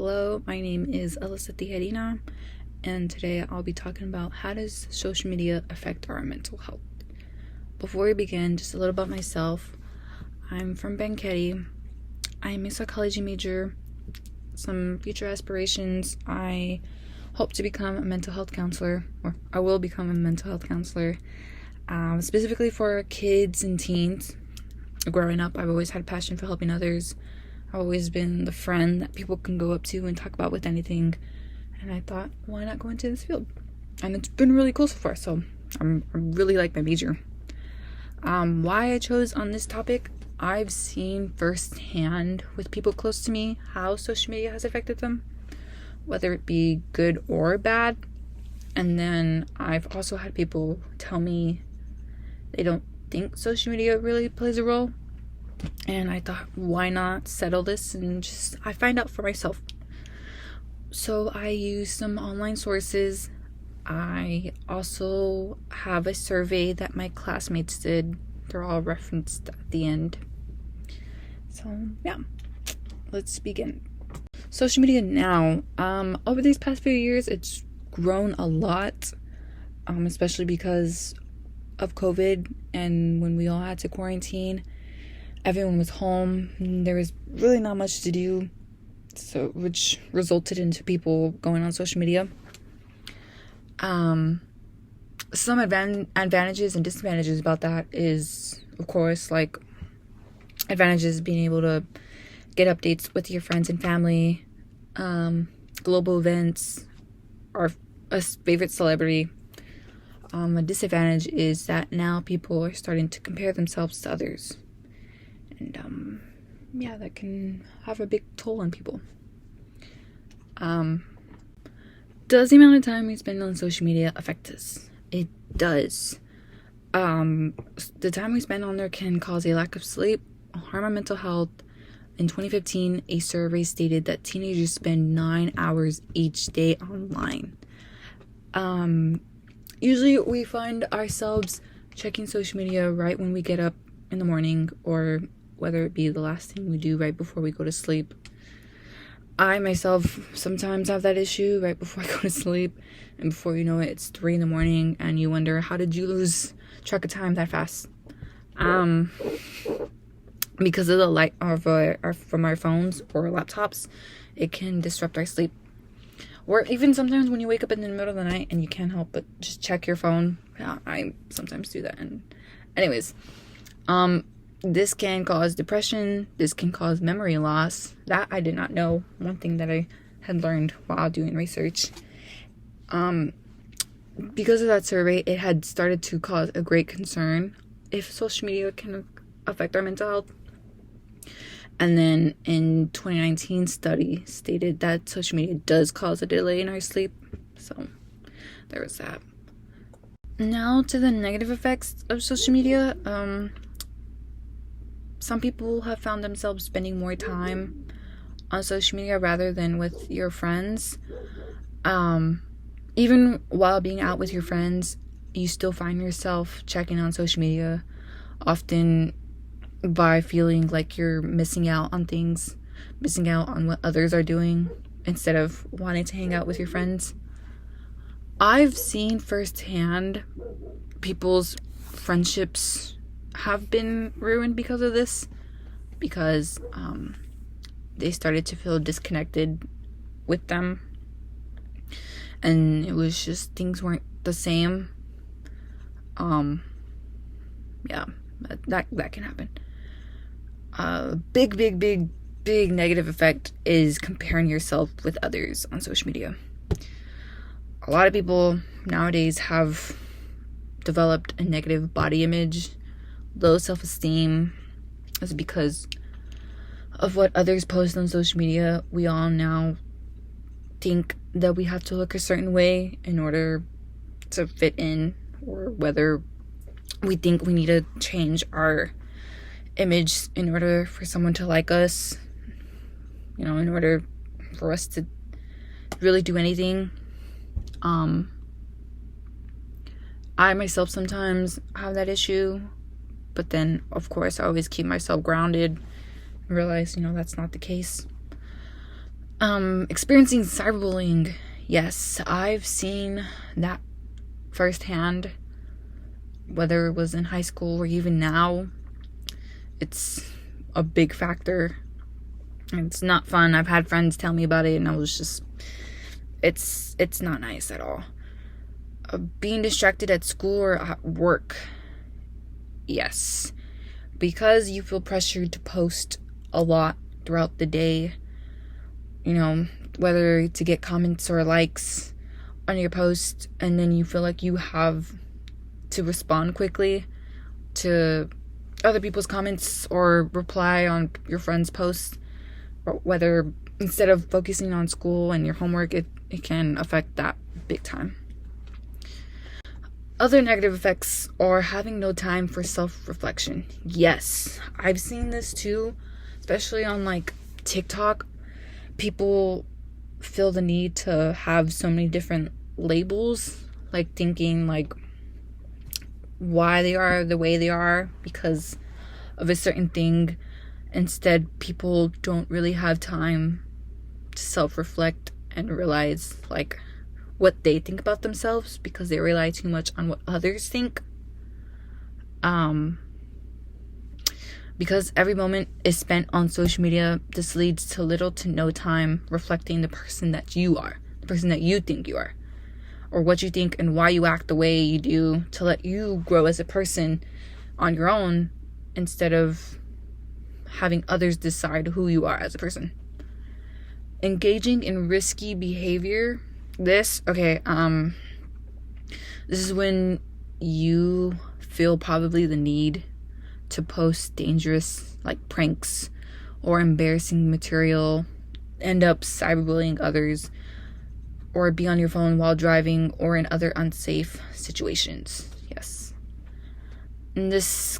Hello, my name is Alyssa Tijerina, and today I'll be talking about how does social media affect our mental health. Before we begin, just a little about myself. I'm from Banketti. I'm a psychology major. Some future aspirations: I hope to become a mental health counselor, or I will become a mental health counselor, specifically for kids and teens. Growing up, I've always had a passion for helping others. I've always been the friend that people can go up to and talk about with anything, and I thought, why not go into this field? And it's been really cool so far, so I really like my major. Why I chose on this topic: I've seen firsthand with people close to me how social media has affected them, whether it be good or bad. And then I've also had people tell me they don't think social media really plays a role. And I thought, why not settle this and I find out for myself. So I used some online sources. I also have a survey that my classmates did. They're all referenced at the end. So yeah, let's begin. Social media now, over these past few years, it's grown a lot, especially because of COVID and when we all had to quarantine. Everyone was home. There was really not much to do, so which resulted into people going on social media. Some advantages and disadvantages about that is, of course, like advantages being able to get updates with your friends and family, global events, or a favorite celebrity. A disadvantage is that now people are starting to compare themselves to others. And that can have a big toll on people. Does the amount of time we spend on social media affect us? It does. The time we spend on there can cause a lack of sleep, harm our mental health. In 2015, a survey stated that teenagers spend 9 hours each day online. Usually we find ourselves checking social media right when we get up in the morning, or whether it be the last thing we do right before we go to sleep. I myself sometimes have that issue right before I go to sleep, and before you know it, it's 3 a.m, and you wonder, how did you lose track of time that fast? Because of the light from our phones or laptops, it can disrupt our sleep. Or even sometimes when you wake up in the middle of the night and you can't help but just check your phone. Yeah, I sometimes do that. And anyways, this can cause depression. This can cause memory loss. That I did not know. One thing that I had learned while doing research. Because of that survey, it had started to cause a great concern if social media can affect our mental health. And then in 2019, study stated that social media does cause a delay in our sleep. So there was that. Now to the negative effects of social media. Some people have found themselves spending more time on social media rather than with your friends. Even while being out with your friends, you still find yourself checking on social media, often by feeling like you're missing out on things, missing out on what others are doing, instead of wanting to hang out with your friends. I've seen firsthand people's friendships have been ruined because of this, because they started to feel disconnected with them, and it was just things weren't the same. That can happen. Big negative effect is comparing yourself with others on social media. A lot of people nowadays have developed a negative body image, low self-esteem. Is because of what others post on social media. We all now think that we have to look a certain way in order to fit in, or whether we think we need to change our image in order for someone to like us, in order for us to really do anything. I myself sometimes have that issue, but then of course I always keep myself grounded and realize that's not the case. Experiencing cyberbullying. Yes, I've seen that firsthand, whether it was in high school or even now. It's a big factor. It's not fun. I've had friends tell me about it, and I was just, it's not nice at all. Being distracted at school or at work. Yes, because you feel pressured to post a lot throughout the day, whether to get comments or likes on your post, and then you feel like you have to respond quickly to other people's comments or reply on your friends' posts, or whether instead of focusing on school and your homework, it can affect that big time. Other negative effects are having no time for self-reflection. Yes, I've seen this too, especially on TikTok. People feel the need to have so many different labels, thinking why they are the way they are because of a certain thing. Instead, people don't really have time to self-reflect and realize what they think about themselves because they rely too much on what others think. Because every moment is spent on social media, this leads to little to no time reflecting the person that you are, the person that you think you are, or what you think and why you act the way you do to let you grow as a person on your own instead of having others decide who you are as a person. Engaging in risky behavior. This is when you feel probably the need to post dangerous pranks or embarrassing material, end up cyberbullying others, or be on your phone while driving or in other unsafe situations. Yes. And this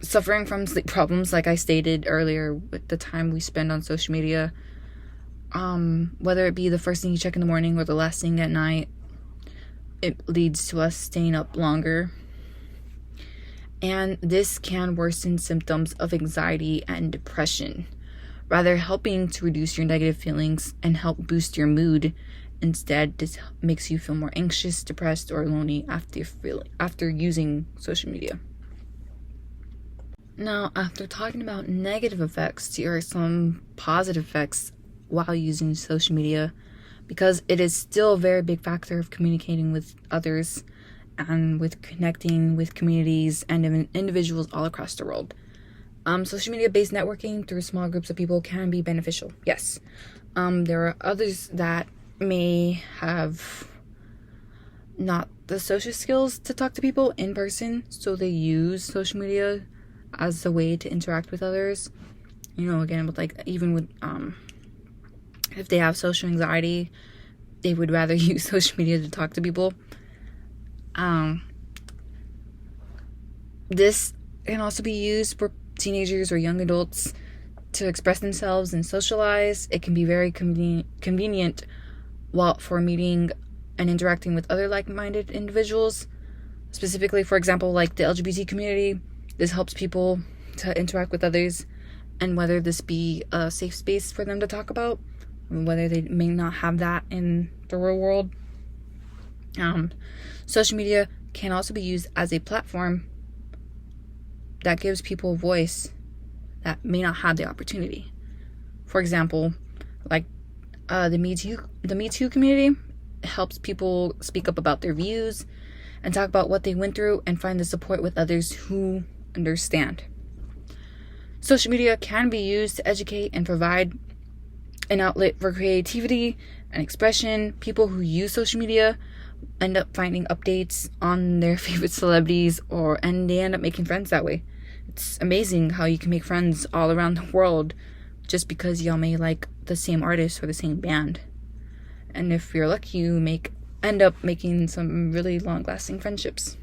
suffering from sleep problems, like I stated earlier, with the time we spend on social media, whether it be the first thing you check in the morning or the last thing at night, it leads to us staying up longer. And this can worsen symptoms of anxiety and depression, rather helping to reduce your negative feelings and help boost your mood. Instead, this makes you feel more anxious, depressed, or lonely after using social media. Now, after talking about negative effects, here are some positive effects while using social media, because it is still a very big factor of communicating with others and with connecting with communities and individuals all across the world. Social media-based networking through small groups of people can be beneficial. Yes. There are others that may have not the social skills to talk to people in person, so they use social media as a way to interact with others. Again, with even with if they have social anxiety, they would rather use social media to talk to people. This can also be used for teenagers or young adults to express themselves and socialize. It can be very convenient for meeting and interacting with other like-minded individuals, specifically, for example, the LGBT community. This helps people to interact with others, and whether this be a safe space for them to talk about, whether they may not have that in the real world. Social media can also be used as a platform that gives people a voice that may not have the opportunity. For example, the Me Too community helps people speak up about their views and talk about what they went through and find the support with others who understand. Social media can be used to educate and provide an outlet for creativity and expression. People who use social media end up finding updates on their favorite celebrities, and they end up making friends that way. It's amazing how you can make friends all around the world just because y'all may like the same artist or the same band. And if you're lucky, you end up making some really long-lasting friendships.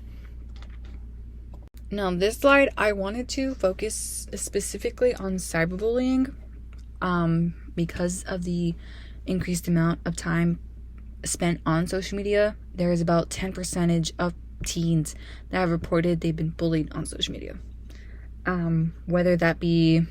Now, this slide, I wanted to focus specifically on cyberbullying, because of the increased amount of time spent on social media. There is about 10% of teens that have reported they've been bullied on social media. Whether that be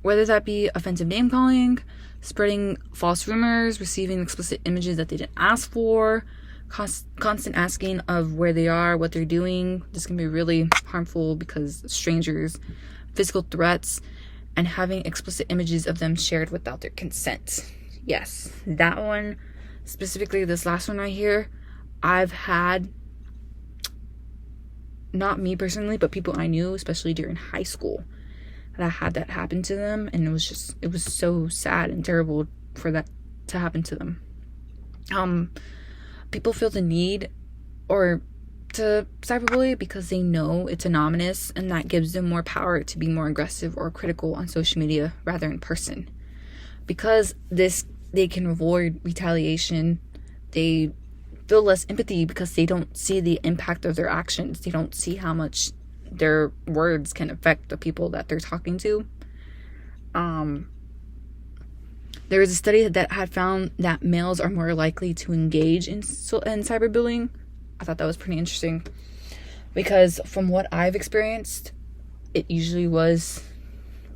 whether that be offensive name calling, spreading false rumors, receiving explicit images that they didn't ask for, constant asking of where they are, what they're doing. This can be really harmful because strangers, physical threats, and having explicit images of them shared without their consent. Yes, that one, specifically this last one right here, I've had, not me personally, but people I knew, especially during high school, that I had that happen to them, and it was so sad and terrible for that to happen to them. People feel the need or to cyberbully because they know it's anonymous, and that gives them more power to be more aggressive or critical on social media rather in person. Because they can avoid retaliation, they feel less empathy because they don't see the impact of their actions. They don't see how much their words can affect the people that they're talking to. There was a study that had found that males are more likely to engage in cyberbullying. I thought that was pretty interesting because from what I've experienced, it usually was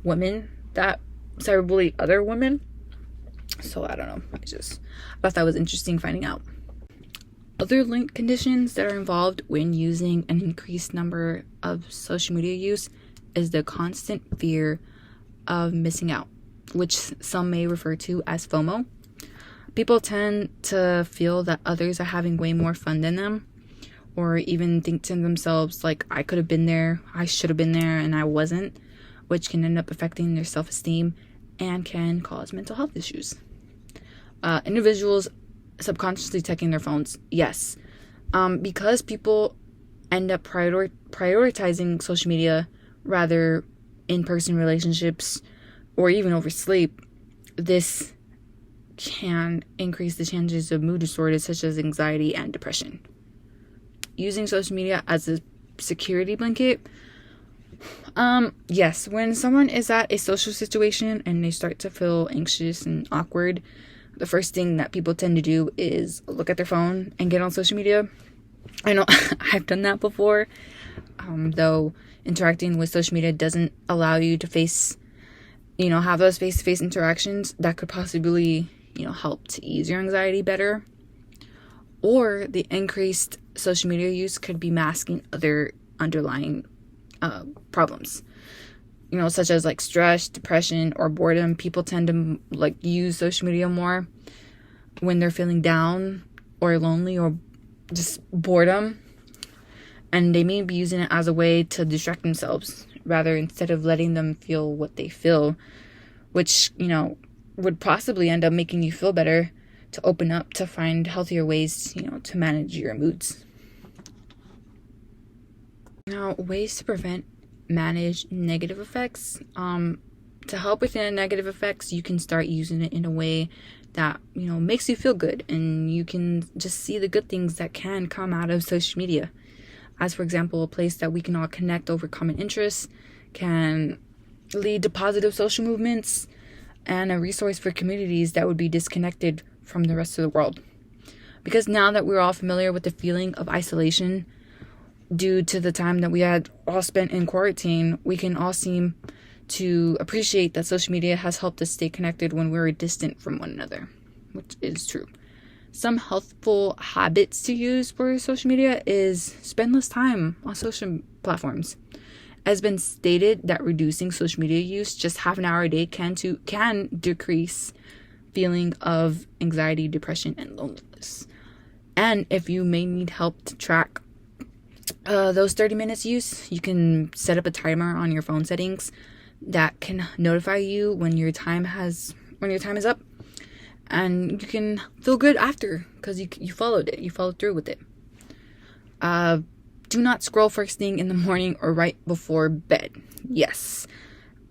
women that cyberbully other women. So I don't know. I thought that was interesting finding out. Other linked conditions that are involved when using an increased number of social media use is the constant fear of missing out, which some may refer to as FOMO. People tend to feel that others are having way more fun than them, or even think to themselves like, I could have been there, I should have been there, and I wasn't, which can end up affecting their self-esteem and can cause mental health issues. Individuals subconsciously checking their phones, yes, because people end up prioritizing social media rather in-person relationships or even over sleep. This can increase the chances of mood disorders such as anxiety and depression. Using social media as a security blanket, yes, when someone is at a social situation and they start to feel anxious and awkward, the first thing that people tend to do is look at their phone and get on social media. I know I've done that before, though interacting with social media doesn't allow you to have those face-to-face interactions that could possibly, help to ease your anxiety better. Or the increased social media use could be masking other underlying problems. Such as like stress, depression, or boredom. People tend to use social media more when they're feeling down or lonely or just boredom. And they may be using it as a way to distract themselves rather instead of letting them feel what they feel, which, would possibly end up making you feel better, to open up, to find healthier ways, to manage your moods. Now, ways to manage negative effects. To help with the negative effects, you can start using it in a way that makes you feel good, and you can just see the good things that can come out of social media. As for example, a place that we can all connect over common interests can lead to positive social movements and a resource for communities that would be disconnected from the rest of the world. Because now that we're all familiar with the feeling of isolation due to the time that we had all spent in quarantine, we can all seem to appreciate that social media has helped us stay connected when we were distant from one another, which is true. Some helpful habits to use for social media is spend less time on social platforms. It has been stated that reducing social media use just half an hour a day can decrease feeling of anxiety, depression, and loneliness. And if you may need help to track those 30 minutes use, you can set up a timer on your phone settings that can notify you when your time is up, and you can feel good after because you followed through with it. Do not scroll first thing in the morning or right before bed. Yes.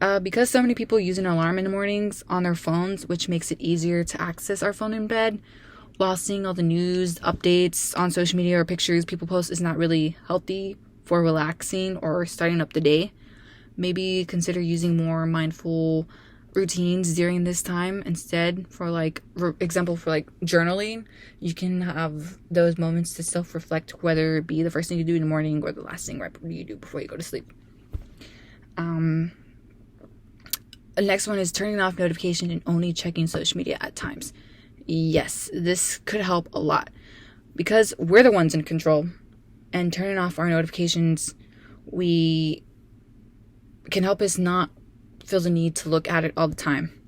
Because so many people use an alarm in the mornings on their phones, which makes it easier to access our phone in bed, while seeing all the news, updates on social media or pictures people post is not really healthy for relaxing or starting up the day. Maybe consider using more mindful routines during this time instead. For example, for journaling, you can have those moments to self-reflect, whether it be the first thing you do in the morning or the last thing you do before you go to sleep. The next one is turning off notification and only checking social media at times. Yes, this could help a lot because we're the ones in control, and turning off our notifications, we can help us not feel the need to look at it all the time.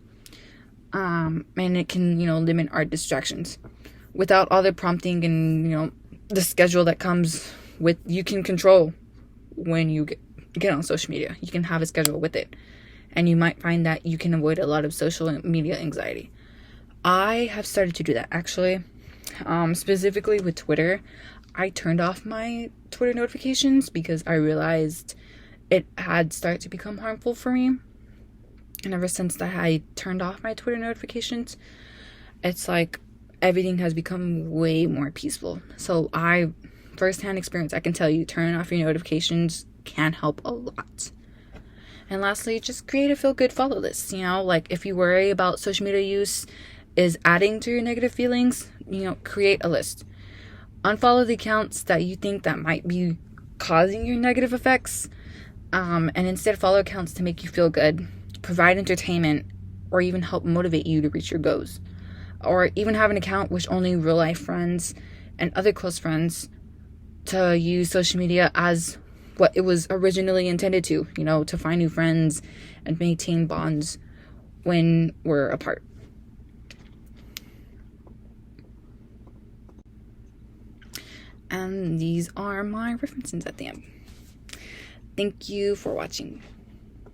And it can, limit our distractions without all the prompting and, the schedule that comes with. You can control when you get on social media. You can have a schedule with it, and you might find that you can avoid a lot of social media anxiety. I have started to do that, actually. Specifically with Twitter, I turned off my Twitter notifications because I realized it had started to become harmful for me. And ever since that I turned off my Twitter notifications, it's like everything has become way more peaceful. So firsthand experience, I can tell you, turning off your notifications can help a lot. And lastly, just create a feel-good follow list. Like if you worry about social media use is adding to your negative feelings, create a list. Unfollow the accounts that you think that might be causing your negative effects, and instead follow accounts to make you feel good, provide entertainment, or even help motivate you to reach your goals. Or even have an account with only real life friends and other close friends to use social media as what it was originally intended to, to find new friends and maintain bonds when we're apart. And these are my references at the end. Thank you for watching.